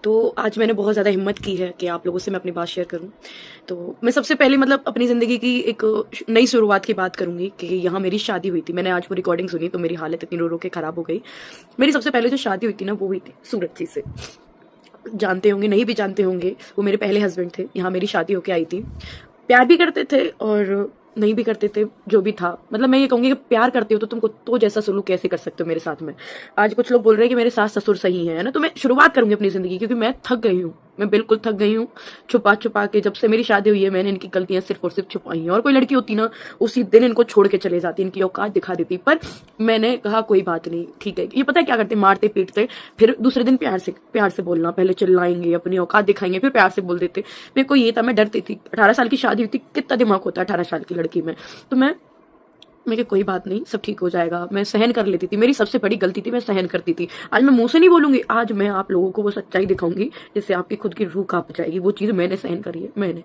तो आज मैंने बहुत ज़्यादा हिम्मत की है कि आप लोगों से मैं अपनी बात शेयर करूं। तो मैं सबसे पहले मतलब अपनी ज़िंदगी की एक नई शुरुआत की बात करूंगी कि यहाँ मेरी शादी हुई थी। मैंने आज वो रिकॉर्डिंग सुनी तो मेरी हालत इतनी रो रो के ख़राब हो गई। मेरी सबसे पहले जो शादी हुई थी ना वो हुई थी सूरज जी से। जानते होंगे, नहीं भी जानते होंगे, वो मेरे पहले हस्बैंड थे। यहाँ मेरी शादी होके आई थी। प्यार भी करते थे और नहीं भी करते थे, जो भी था। मतलब मैं ये कहूंगी कि प्यार करते हो तो तुम कुत्तों जैसा सलूक कैसे कर सकते हो मेरे साथ में। आज कुछ लोग बोल रहे हैं कि मेरे सास ससुर सही है ना, तो मैं शुरुआत करूंगी अपनी जिंदगी, क्योंकि मैं थक गई हूँ। मैं बिल्कुल थक गई हूँ छुपा छुपा के। जब से मेरी शादी हुई है मैंने इनकी गलतियां सिर्फ और सिर्फ छुपाई हैं। और कोई लड़की होती ना उसी दिन इनको छोड़ के चले जाती, इनकी औकात दिखा देती। पर मैंने कहा कोई बात नहीं, ठीक है। ये पता है क्या करते, मारते पीटते, फिर दूसरे दिन प्यार से बोलना। पहले चिल्लाएंगे, अपनी औकात दिखाएंगे, फिर प्यार से बोल देते। मेरे को ये था, मैं डरती थी। 18 साल की शादी हुई थी, कितना दिमाग होता है 18 साल की लड़की में। तो मैं कहा कोई बात नहीं, सब ठीक हो जाएगा। मैं सहन कर लेती थी। मेरी सबसे बड़ी गलती थी, मैं सहन करती थी। आज मैं मुंह से नहीं बोलूंगी, आज मैं आप लोगों को वो सच्चाई दिखाऊंगी जिससे आपकी खुद की रूह कांप जाएगी। वो चीज मैंने सहन करी है। मैंने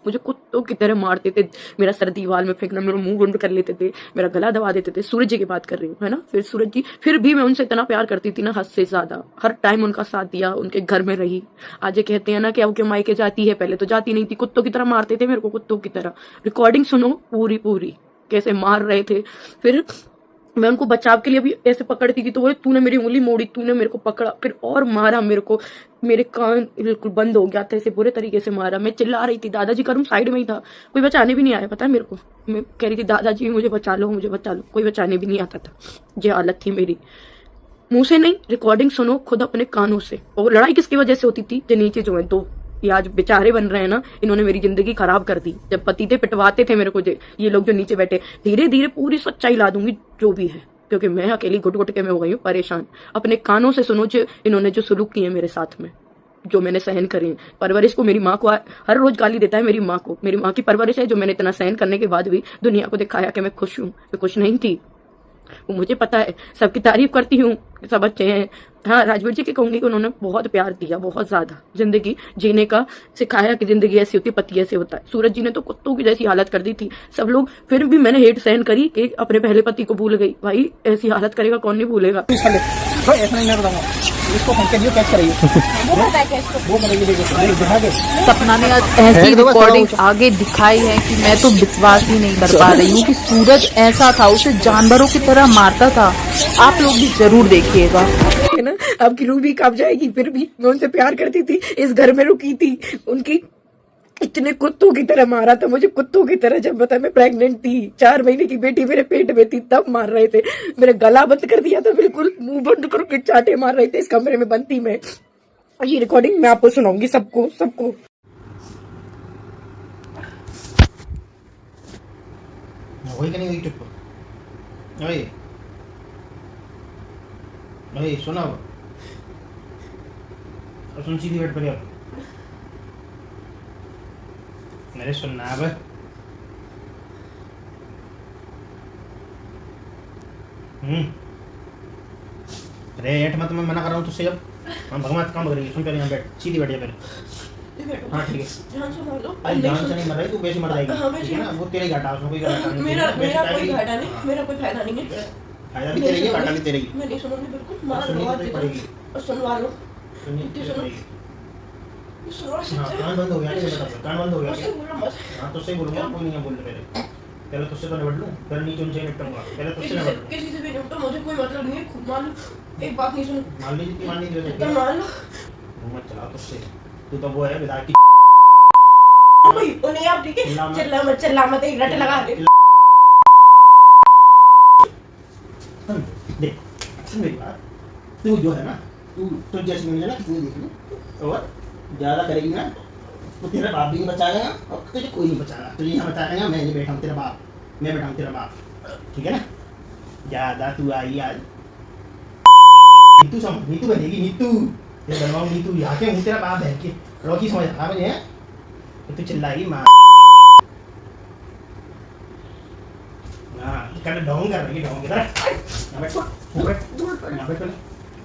मुझे कुत्तों की तरह मारते थे, मेरा सर दीवार में फेंकना, मेरा मुंह बंद कर लेते थे, मेरा गला दबा देते थे। सूरज जी की बात कर रही हूँ, है ना। फिर सूरज जी, फिर भी मैं उनसे इतना प्यार करती थी ना, हद से ज्यादा। हर टाइम उनका साथ दिया, उनके घर में रही। आज ये कहते हैं ना कि अब के मायके जाती है, पहले तो जाती नहीं थी। कुत्तों की तरह मारते थे मेरे को, कुत्तों की तरह। रिकॉर्डिंग सुनो पूरी पूरी, कैसे मार रहे थे। फिर मैं उनको बचाव के लिए भी ऐसे पकड़ती थी तो वो, तूने मेरी उंगली मोड़ी, तूने मेरे को पकड़ा, फिर और मारा मेरे को। मेरे कान बिल्कुल बंद हो गया था, ऐसे बुरे तरीके से मारा। मैं चिल्ला रही थी, दादाजी का रूम साइड में ही था, कोई बचाने भी नहीं आया, पता है मेरे को। मैं कह रही थी दादाजी मुझे बचा लो, मुझे बचा लो, कोई बचाने भी नहीं आता था। ये हालत थी मेरी। मुंह से नहीं, रिकॉर्डिंग सुनो खुद अपने कानों से। और लड़ाई किसकी वजह से होती थी, जो नीचे जो है दो, ये आज बेचारे बन रहे हैं ना, इन्होंने मेरी जिंदगी खराब कर दी। जब पति थे पिटवाते थे मेरे को, ये लोग जो नीचे बैठे। धीरे धीरे पूरी सच्चाई ला दूंगी जो भी है, क्योंकि मैं अकेली घुट घुट के मैं हो गई हूँ परेशान। अपने कानों से सुनो जो इन्होंने जो सलूक किए मेरे साथ में, जो मैंने सहन करी। परवरिश को, मेरी माँ को हर रोज गाली देता है मेरी माँ को। मेरी माँ की परवरिश है जो मैंने इतना सहन करने के बाद भी दुनिया को दिखाया कि मैं खुश हूँ। मैं खुश नहीं थी, वो मुझे पता है। सबकी तारीफ करती हूँ, सब अच्छे हैं। हाँ, राजवीर जी के कहूंगी कि उन्होंने बहुत प्यार दिया, बहुत ज्यादा। जिंदगी जीने का सिखाया कि जिंदगी ऐसी होती, पति ऐसे होता है। सूरज जी ने तो कुत्तों की जैसी हालत कर दी थी सब लोग। फिर भी मैंने हेट सहन करी कि अपने पहले पति को भूल गई। भाई ऐसी हालत करेगा कौन नहीं भूलेगा। सपना ने ऐसी रिकॉर्डिंग आगे दिखाई है कि मैं तो विश्वास ही नहीं कर पा रही हूँ कि सूरज ऐसा था, उसे जानवरों की तरह मारता था। आप लोग भी जरूर देखिएगा, है ना। आपकी रूह भी कांप जाएगी। फिर भी मैं उनसे प्यार करती थी, इस घर में रुकी थी। उनकी इतने कुत्तों की तरह मारा था मुझे, कुत्तों की तरह। जब बता मैं प्रेग्नेंट थी, 4 महीने की बेटी मेरे पेट में थी, तब मार रहे थे। मेरा गला बंद कर दिया था, बिल्कुल मुंह बंद करके चाटे मार रहे थे। इस कमरे में बंद थी मैं। ये रिकॉर्डिंग मैं आपको सुनाऊंगी, सबको सबको। वही नहीं हुई चुप। अरे सुना, सुन सीधी बैठ पर यार। मेरे सुनना अब। अरे ऐठ मत, मैं मना कर रहा हूँ तुझसे। जब हम भगवान काम करेंगे, सुन कर यहाँ बैठ, सीधी बैठ जा पहले। हाँ ठीक है, जान से मार लो। अरे जान से नहीं मर रही तू, वैसे मर जाएगी। ठीक है ना, वो तेरे घाटा, उसमें कोई घाटा नहीं। मेरा कोई घाटा नहीं, मेरा कोई फायदा नहीं है। फायदा भी तेरे ही, घाटा भी तेरे ही। मैं नहीं सुनूंगी बिल्कुल। मार पड़ेगी, सुनवा लो। सुनिए। कान बंद हो गया, कान बंद हो गया। हाँ तो सही बोलूंगा, कोई नहीं बोल रहे। पहले तुझसे तो निपट लूं, फिर नीचे उनसे निपटूंगा। पहले तुझसे निपट लूं। किसी से भी निपटो, मुझे कोई मतलब नहीं है। खुद मान लो, एक बात नहीं सुन। मान ली जितनी माननी है तो मान लो। मत चला तुझसे, तू तो वो है विधायक की। ओ नहीं आप ठीक है, चिल्ला मत एक रट लगा दे। देख सुन मेरी बात, तू जो है ना, तू जैसे मिलने ना किसी ने देख ली और ज्यादा करेगी ना तो तेरा बाप भी नहीं बचाएगा और तुझे कोई नहीं बचाएगा। तुझे यहाँ बचाएगा, मैं नहीं बैठा हूँ तेरा बाप, मैं बैठा हूँ तेरा बाप। ठीक है ना, ज्यादा तू आई आज नीतू समझ, नीतू बनेगी, नीतू तेरे बनवाऊँ नीतू। यहाँ के हूँ तेरा बाप है कि रॉकी समझ रहा मुझे। तो तू चिल्लाएगी माँ, हाँ कर ढोंग कर रही है, ढोंग यहाँ बैठ, यहाँ बैठ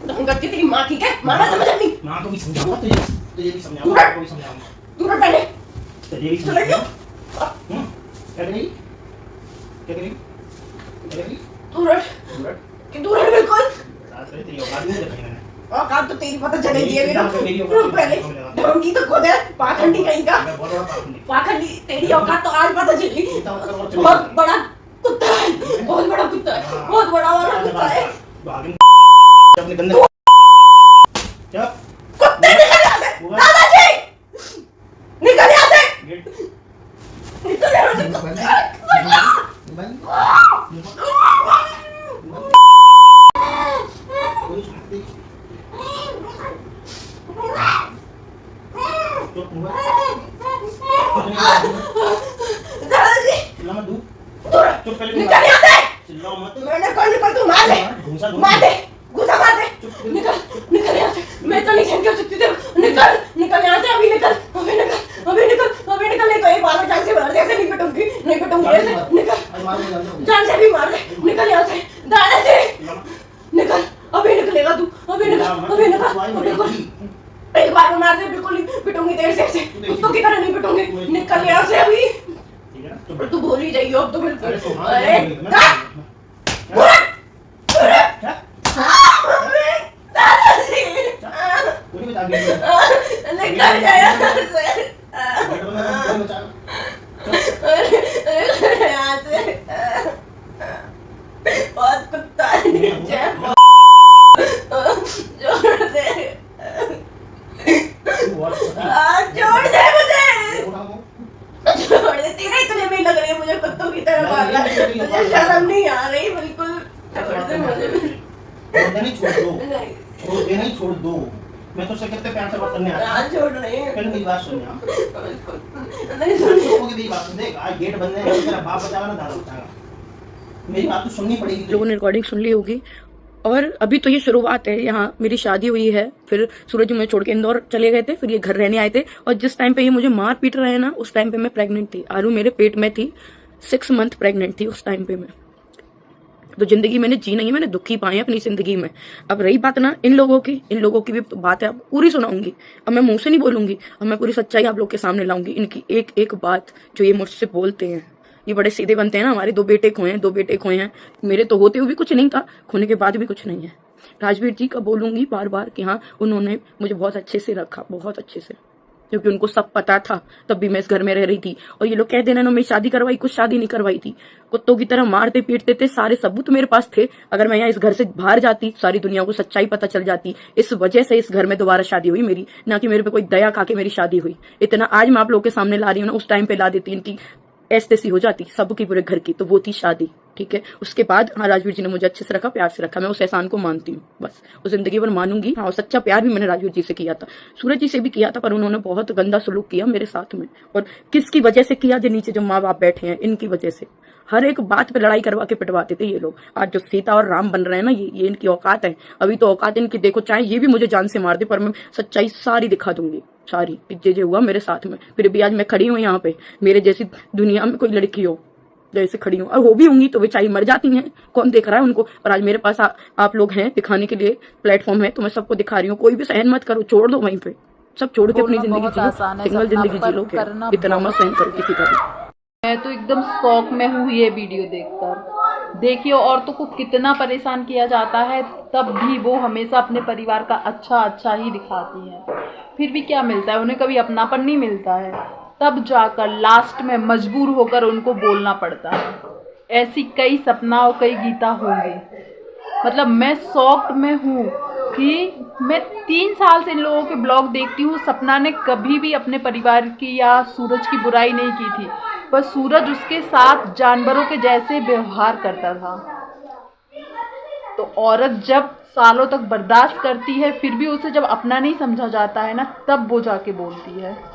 ढोंग करती तेरी माँ, ठीक है। माँ समझ नहीं, माँ को भी समझाऊंगा, तुझे भी समझाऊंगा, आपको भी समझाऊंगा। तू रट पहले, तुझे भी समझाऊंगा। क्या करेगी, क्या करेगी, क्या करेगी? तू रट बिल्कुल। तेरी औकात नहीं देखी मैंने। औकात तो तेरी पता चलेगी है मेरा। मेरी औकात पहले ढोंगी तो खुद है, पाखंडी कहीं का। मैं बहुत बड़ा पाखंडी। पाखंडी तेरी औकात तो आज पता चली। बहुत बड़ा कुत्ता है, बहुत बड़ा कुत्ता है, बहुत बड़ा वाला कुत्ता है। अपने गंदे क्या कुत्ते निकल यहाँ से, दादाजी निकल यहाँ से, निकल यहाँ से दादाजी चुप पहले निकल यहाँ से। चिल्लाओ मत। मैंने कल निकल तू मार दे, मार दे, घुसा मार दे। निकल निकल यहाँ से, मैं तो नहीं सहन कर सकती तेरे। निकल निकल यहाँ से, अभी निकल, अभी निकल, अभी निकल, अभी निकल, नहीं तो एक बार में जान से मार दे। ऐसे नहीं पिटूंगी, नहीं पिटूंगी ऐसे। निकल, जान से भी मार दे। निकल यहाँ से दादाजी, निकल, अभी निकलेगा तू, अभी निकल, अभी निकल, बिल्कुल एक बार में मार दे। बिल्कुल नहीं पिटूंगी तेरे से ऐसे, कुत्तों की तरह नहीं पिटूंगी। निकल यहाँ से अभी, तू भूल ही जाइयो अब तो बिल्कुल। अरे दादाजी निकल जा यहाँ से, यहाँ से। बहुत कुत्ता है नीचे, छोड़ दे, छोड़ दे मुझे, छोड़ दे। तेरे इतने भी लग रही है मुझे कुत्तों की तरह मारना, मुझे शर्म नहीं आ रही बिल्कुल। छोड़ दे मुझे, छोड़ दो। मैं तो कितने प्यार से बात करने आया। हाँ छोड़ रही है, पहले मेरी बात सुन यार। नहीं सुन मेरी बात सुन। देख आज गेट बंद है, तेरा बाप बचाएगा ना दादा बचाएगा। मेरी बात तो सुननी पड़ेगी। लोगों ने रिकॉर्डिंग सुन ली होगी। और अभी तो ये शुरुआत है। यहाँ मेरी शादी हुई है, फिर सूरज मुझे छोड़ के इंदौर चले गए थे, फिर ये घर रहने आए थे। और जिस टाइम पे ये मुझे मार पीट रहे हैं ना, उस टाइम पे मैं प्रेग्नेंट थी। आरू मेरे पेट में थी, 6 मंथ प्रेग्नेंट थी उस टाइम पे मैं। तो जिंदगी मैंने जी नहीं है, मैंने दुखी पाए अपनी जिंदगी में। अब रही बात ना इन लोगों की भी तो बात है, अब पूरी सुनाऊंगी। अब मैं मुंह से नहीं बोलूंगी, अब मैं पूरी सच्चाई आप लोग के सामने लाऊंगी। इनकी एक एक बात जो ये मुझसे बोलते हैं, ये बड़े सीधे बनते हैं ना। हमारे 2 बेटे खोए हैं, मेरे तो होते हुए भी कुछ नहीं था, खोने के बाद भी कुछ नहीं है। राजवीर जी का बोलूंगी बार बार कि हाँ उन्होंने मुझे बहुत अच्छे से रखा, बहुत अच्छे से, क्योंकि उनको सब पता था। तब भी मैं इस घर में रह रही थी। और ये लोग कहते हैं ना मेरी शादी करवाई, कुछ शादी नहीं करवाई थी। कुत्तों की तरह मारते पीटते थे, सारे सबूत मेरे पास थे। अगर मैं यहाँ इस घर से बाहर जाती, सारी दुनिया को सच्चाई पता चल जाती। इस वजह से इस घर में दोबारा शादी हुई मेरी, ना कि मेरे पे कोई दया खा के मेरी शादी हुई। इतना आज मैं आप लोग के सामने ला रही हूँ ना, उस टाइम पे ला देती इनकी ऐसी हो जाती सबकी पूरे घर की। तो वो थी शादी, ठीक है। उसके बाद हाँ राजवीर जी ने मुझे अच्छे से रखा, प्यार से रखा। मैं उस एहसान को मानती हूँ, बस उस जिंदगी भर मानूंगी। हाँ, और सच्चा प्यार भी मैंने राजवीर जी से किया था, सूरज जी से भी किया था, पर उन्होंने बहुत गंदा सलूक किया मेरे साथ में। और किसकी वजह से किया? जो नीचे जो माँ बाप बैठे हैं, इनकी वजह से। हर एक बात पे लड़ाई करवा के पिटवाते थे ये लोग। आज जो सीता और राम बन रहे हैं ना, ये इनकी औकात है। अभी तो औकात इनकी देखो, चाहे ये भी मुझे जान से मार दे, पर मैं सच्चाई सारी दिखा दूंगी, सारी। जो हुआ मेरे साथ में, फिर भी आज मैं खड़ी हूँ यहाँ पे। मेरे जैसी दुनिया में कोई लड़की हो जैसे खड़ी हूँ, और वो भी होंगी तो बेचारी मर जाती हैं, कौन देख रहा है उनको। और आज मेरे पास आप लोग हैं, दिखाने के लिए प्लेटफॉर्म है, तो मैं सबको दिखा रही हूँ। कोई भी सहन मत करो, छोड़ दो वहीं पे, सब छोड़ के अपनी जिंदगी जियो, सिंगल जिंदगी जी लो। इतना मत सहन करो किसी का भी। मैं तो एकदम शौक में हूँ ये वीडियो देखकर। देखिए औरतों को कितना परेशान किया जाता है, तब भी वो हमेशा अपने परिवार का अच्छा ही दिखाती हैं। फिर भी क्या मिलता है उन्हें? कभी अपनापन नहीं मिलता है। तब जाकर लास्ट में मजबूर होकर उनको बोलना पड़ता है। ऐसी कई सपना और कई गीता होंगी। मतलब मैं शॉक्ड में हूँ कि मैं 3 साल से इन लोगों के ब्लॉग देखती हूँ। सपना ने कभी भी अपने परिवार की या सूरज की बुराई नहीं की थी, पर सूरज उसके साथ जानवरों के जैसे व्यवहार करता था। तो औरत जब सालों तक बर्दाश्त करती है, फिर भी उसे जब अपना नहीं समझा जाता है ना, तब वो जाके बोलती है।